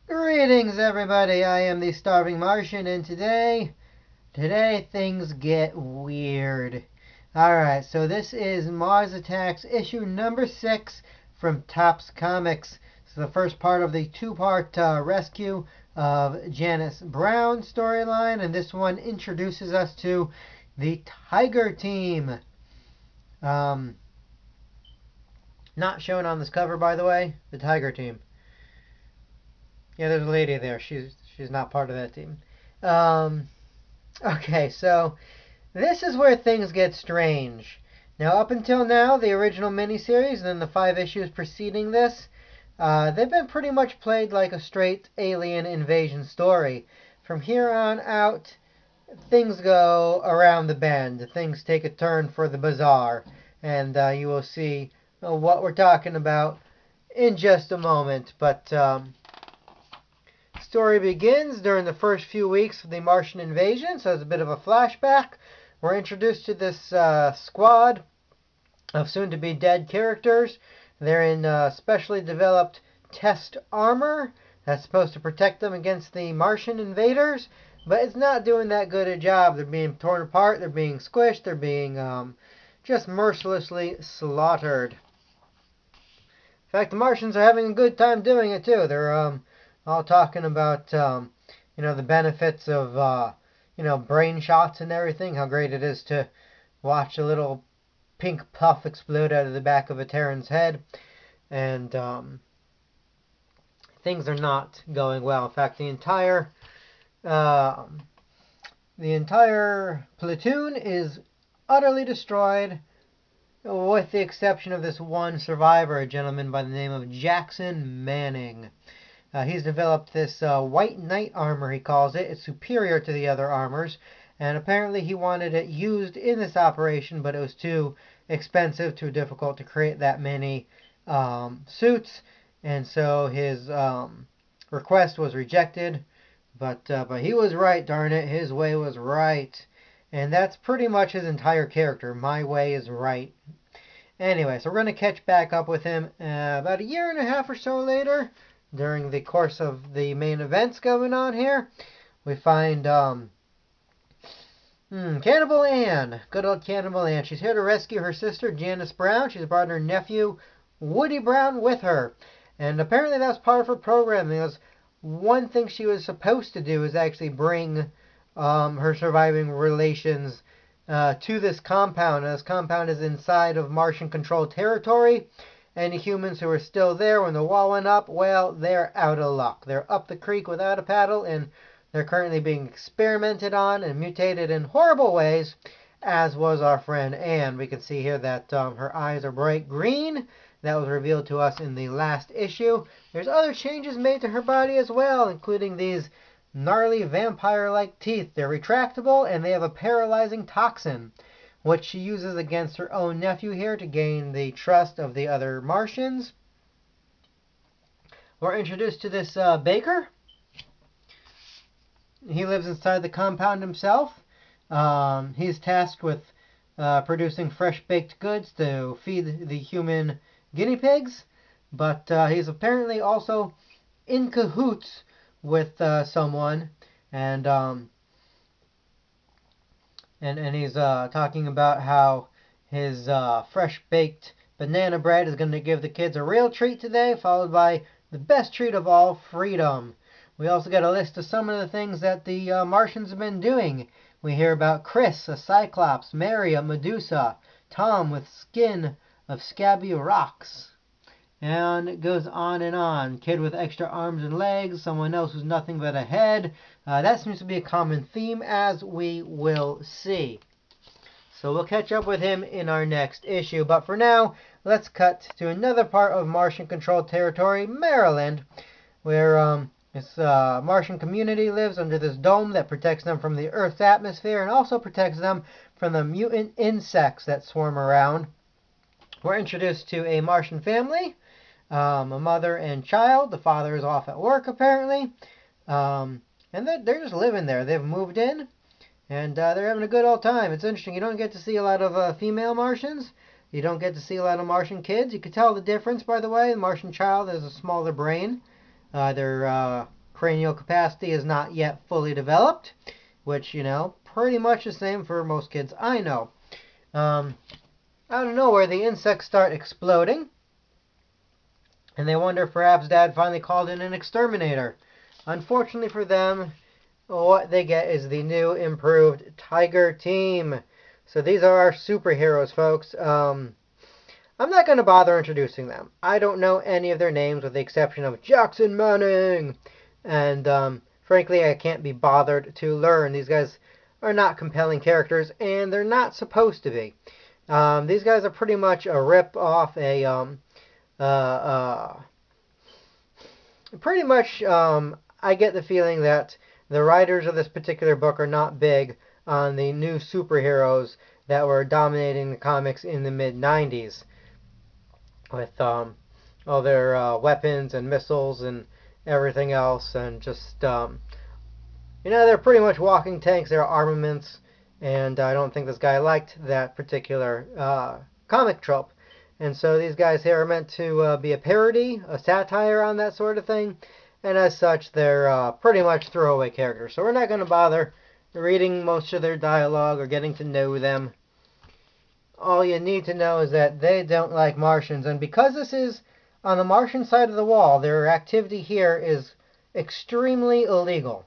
Greetings, everybody. I am the Starving Martian, and today things get weird. Alright, so this is Mars Attacks issue number 6 from Topps Comics. This is the first part of the two-part rescue of Janice Brown storyline, and this one introduces us to the Tiger Team. Not shown on this cover, by the way, the Tiger Team. Yeah, there's a lady there. She's not part of that team. Okay, so this is where things get strange. Now, up until now, the original miniseries and then the 5 issues preceding this, they've been pretty much played like a straight alien invasion story. From here on out, things go around the bend. Things take a turn for the bizarre. And you will see what we're talking about in just a moment. But story begins during the first few weeks of the Martian invasion, so it's a bit of a flashback. We're introduced to this squad of soon-to-be dead characters. They're in specially developed test armor that's supposed to protect them against the Martian invaders, but it's not doing that good a job. They're being torn apart, they're being squished, they're being just mercilessly slaughtered. In fact, the Martians are having a good time doing it, too. They're all talking about, the benefits of, brain shots and everything. How great it is to watch a little pink puff explode out of the back of a Terran's head. And things are not going well. In fact, the entire platoon is utterly destroyed, with the exception of this one survivor, a gentleman by the name of Jackson Manning. He's developed this white knight armor, he calls it. It's superior to the other armors, and apparently he wanted it used in this operation, but it was too expensive, too difficult to create that many suits, and so his request was rejected. But he was right, darn it. His way was right. And that's pretty much his entire character. My way is right. Anyway, so we're going to catch back up with him about a year and a half or so later. During the course of the main events going on here, we find Cannibal Ann. Good old Cannibal Ann. She's here to rescue her sister, Janice Brown. She's brought her nephew, Woody Brown, with her. And apparently that was part of her program. Because one thing she was supposed to do is actually bring her surviving relations to this compound. And this compound is inside of Martian-controlled territory. Any humans who are still there when the wall went up, well, they're out of luck. They're up the creek without a paddle, and they're currently being experimented on and mutated in horrible ways, as was our friend Anne. We can see here that her eyes are bright green. That was revealed to us in the last issue. There's other changes made to her body as well, including these gnarly vampire-like teeth. They're retractable, and they have a paralyzing toxin, which she uses against her own nephew here to gain the trust of the other Martians. We're introduced to this baker. He lives inside the compound himself. He's tasked with producing fresh-baked goods to feed the human guinea pigs, but he's apparently also in cahoots with someone, and he's talking about how his fresh-baked banana bread is going to give the kids a real treat today, followed by the best treat of all, freedom. We also get a list of some of the things that the Martians have been doing. We hear about Chris, a Cyclops, Mary, a Medusa, Tom with skin of scabby rocks. And it goes on and on. Kid with extra arms and legs, someone else who's nothing but a head. That seems to be a common theme, as we will see. So we'll catch up with him in our next issue. But for now, let's cut to another part of Martian-controlled territory, Maryland, where this Martian community lives under this dome that protects them from the Earth's atmosphere and also protects them from the mutant insects that swarm around. We're introduced to a Martian family. A mother and child. The father is off at work, apparently. And they're just living there. They've moved in, and they're having a good old time. It's interesting. You don't get to see a lot of female Martians. You don't get to see a lot of Martian kids. You can tell the difference, by the way. The Martian child has a smaller brain. They're cranial capacity is not yet fully developed, which, pretty much the same for most kids I know. Out of nowhere, the insects start exploding, and they wonder if perhaps Dad finally called in an exterminator. Unfortunately for them, what they get is the new improved Tiger Team. So these are our superheroes, folks. I'm not going to bother introducing them. I don't know any of their names with the exception of Jackson Manning. And frankly, I can't be bothered to learn. These guys are not compelling characters, and they're not supposed to be. These guys are pretty much a rip off pretty much, I get the feeling that the writers of this particular book are not big on the new superheroes that were dominating the comics in the mid-90s with all their weapons and missiles and everything else, and just, they're pretty much walking tanks, they're armaments, and I don't think this guy liked that particular comic trope. And so these guys here are meant to be a parody, a satire on that sort of thing, and as such, they're pretty much throwaway characters. So we're not going to bother reading most of their dialogue or getting to know them. All you need to know is that they don't like Martians, and because this is on the Martian side of the wall, their activity here is extremely illegal.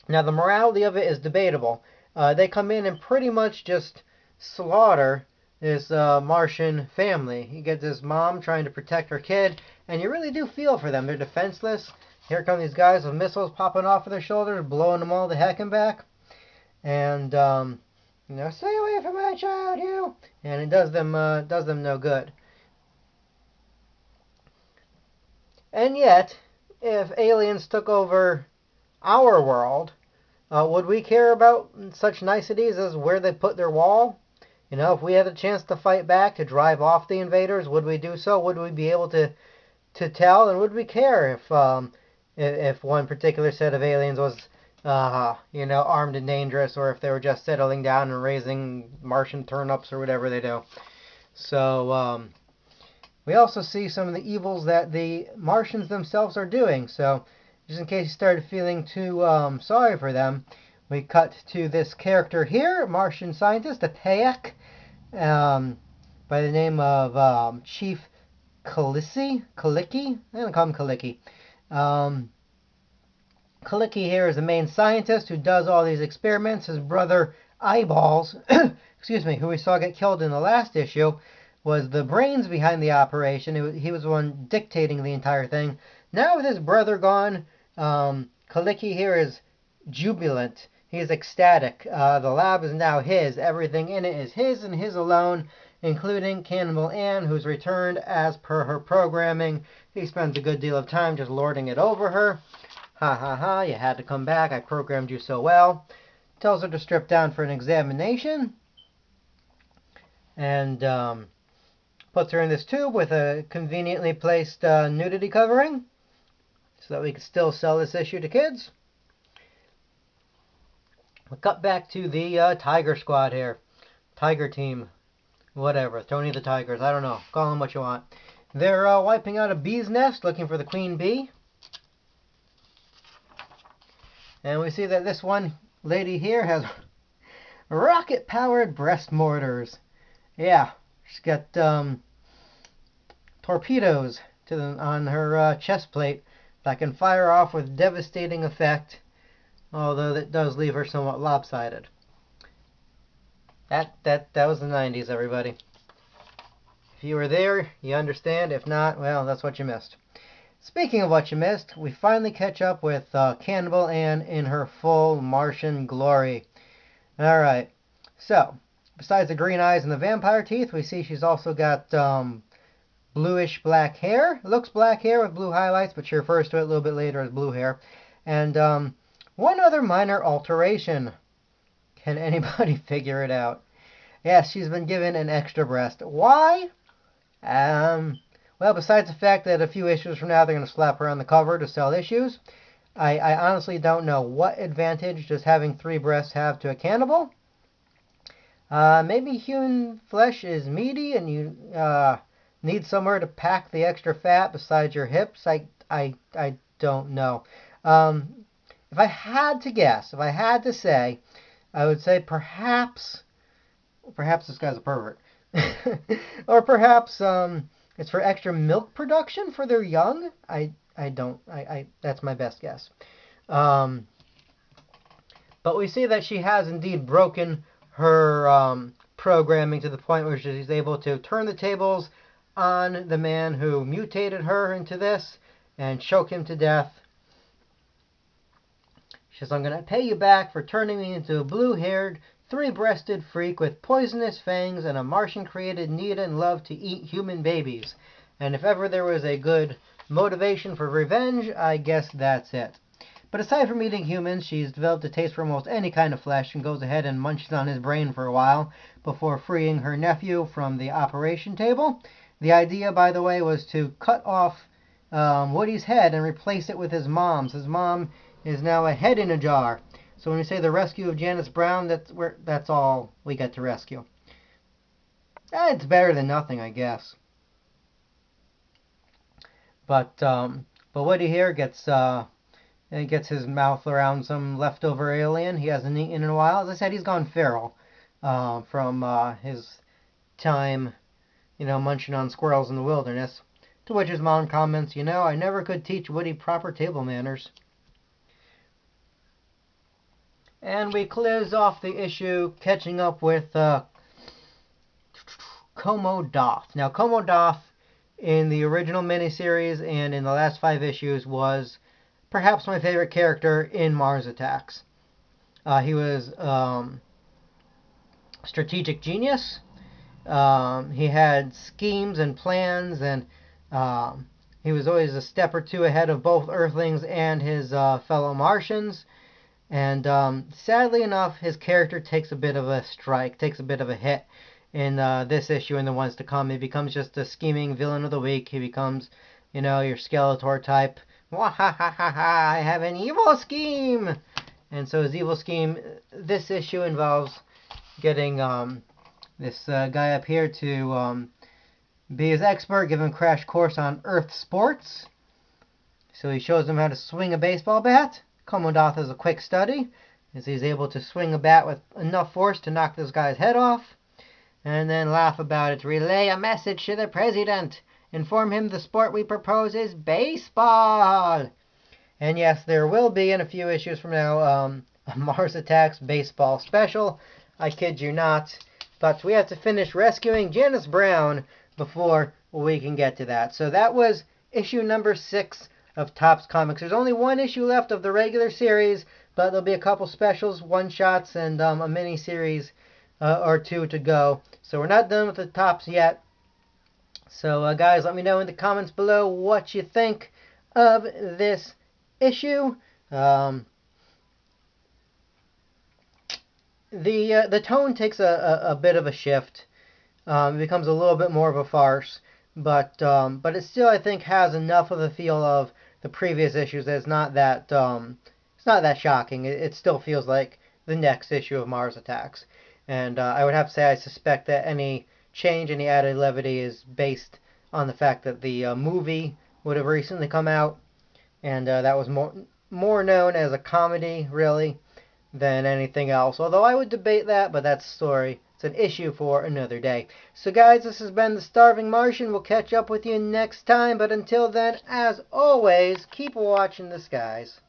Now, the morality of it is debatable. They come in and pretty much just slaughter this Martian family. You get this mom trying to protect her kid, and you really do feel for them. They're defenseless. Here come these guys with missiles popping off of their shoulders, blowing them all the heck and back. And, stay away from my child, you! And it does them no good. And yet, if aliens took over our world, would we care about such niceties as where they put their wall? If we had a chance to fight back, to drive off the invaders, would we do so? Would we be able to tell? And would we care if one particular set of aliens was, armed and dangerous, or if they were just settling down and raising Martian turnips or whatever they do? So, we also see some of the evils that the Martians themselves are doing. So, just in case you started feeling too sorry for them, we cut to this character here, Martian scientist, a Payek, by the name of Chief Kalicki? I'm going to call him Kalicki. Kalicki here is the main scientist who does all these experiments. His brother Eyeballs, who we saw get killed in the last issue, was the brains behind the operation. He was the one dictating the entire thing. Now with his brother gone, Kalicki here is jubilant. He is ecstatic. The lab is now his. Everything in it is his and his alone, including Cannibal Ann, who's returned as per her programming. He spends a good deal of time just lording it over her. Ha ha ha, you had to come back. I programmed you so well. Tells her to strip down for an examination. And puts her in this tube with a conveniently placed nudity covering so that we can still sell this issue to kids. We'll cut back to the Tiger Squad here. Tiger Team. Whatever. Tony the Tigers. I don't know. Call them what you want. They're wiping out a bee's nest looking for the queen bee. And we see that this one lady here has rocket-powered breast mortars. Yeah. She's got torpedoes on her chest plate that can fire off with devastating effect. Although that does leave her somewhat lopsided. That was the 90s, everybody. If you were there, you understand. If not, well, that's what you missed. Speaking of what you missed, we finally catch up with Cannibal Ann in her full Martian glory. Alright, so, besides the green eyes and the vampire teeth, we see she's also got bluish black hair. It looks black hair with blue highlights, but she refers to it a little bit later as blue hair. And one other minor alteration. Can anybody figure it out? Yes, she's been given an extra breast. Why? Well, besides the fact that a few issues from now they're going to slap her on the cover to sell issues, I honestly don't know what advantage does having 3 breasts have to a cannibal. Maybe human flesh is meaty and you need somewhere to pack the extra fat besides your hips. I don't know. If I had to guess, if I had to say, I would say perhaps this guy's a pervert. Or perhaps it's for extra milk production for their young. I don't I that's my best guess. Um, but we see that she has indeed broken her programming to the point where she's able to turn the tables on the man who mutated her into this and choke him to death. She says, I'm going to pay you back for turning me into a blue-haired, three-breasted freak with poisonous fangs and a Martian-created need and love to eat human babies. And if ever there was a good motivation for revenge, I guess that's it. But aside from eating humans, she's developed a taste for almost any kind of flesh and goes ahead and munches on his brain for a while before freeing her nephew from the operation table. The idea, by the way, was to cut off Woody's head and replace it with his mom's. His mom is now a head in a jar. So when we say the rescue of Janice Brown, that's all we get to rescue. It's better than nothing, I guess. But Woody here gets his mouth around some leftover alien he hasn't eaten in a while. As I said, he's gone feral from his time, munching on squirrels in the wilderness. To which his mom comments, I never could teach Woody proper table manners. And we close off the issue catching up with Comodoth. Now, Comodoth in the original miniseries and in the last 5 issues was perhaps my favorite character in Mars Attacks. He was strategic genius. He had schemes and plans, and he was always a step or two ahead of both Earthlings and his fellow Martians. And sadly enough, his character takes a bit of a strike, takes a bit of a hit in this issue and the ones to come. He becomes just a scheming villain of the week. He becomes, your Skeletor type. Wahahaha, I have an evil scheme! And so his evil scheme, this issue involves getting this guy up here to be his expert, give him a crash course on Earth sports. So he shows him how to swing a baseball bat. Comodoth is a quick study, as he's able to swing a bat with enough force to knock this guy's head off, and then laugh about it. Relay a message to the president. Inform him the sport we propose is baseball. And yes, there will be in a few issues from now a Mars Attacks baseball special. I kid you not. But we have to finish rescuing Janice Brown before we can get to that. So that was issue number 6 of Topps Comics. There's only 1 issue left of the regular series, but there'll be a couple specials, one-shots, and a mini-series or 2 to go. So we're not done with the Topps yet. So guys, let me know in the comments below what you think of this issue. The tone takes a bit of a shift. It becomes a little bit more of a farce. But it still, I think, has enough of the feel of the previous issues that it's not that shocking. It still feels like the next issue of Mars Attacks. And I would have to say I suspect that any change, any added levity is based on the fact that the movie would have recently come out. And that was more known as a comedy, really, than anything else. Although I would debate that, but that's a story. It's an issue for another day. So guys, this has been the Starving Martian. We'll catch up with you next time. But until then, as always, keep watching the skies.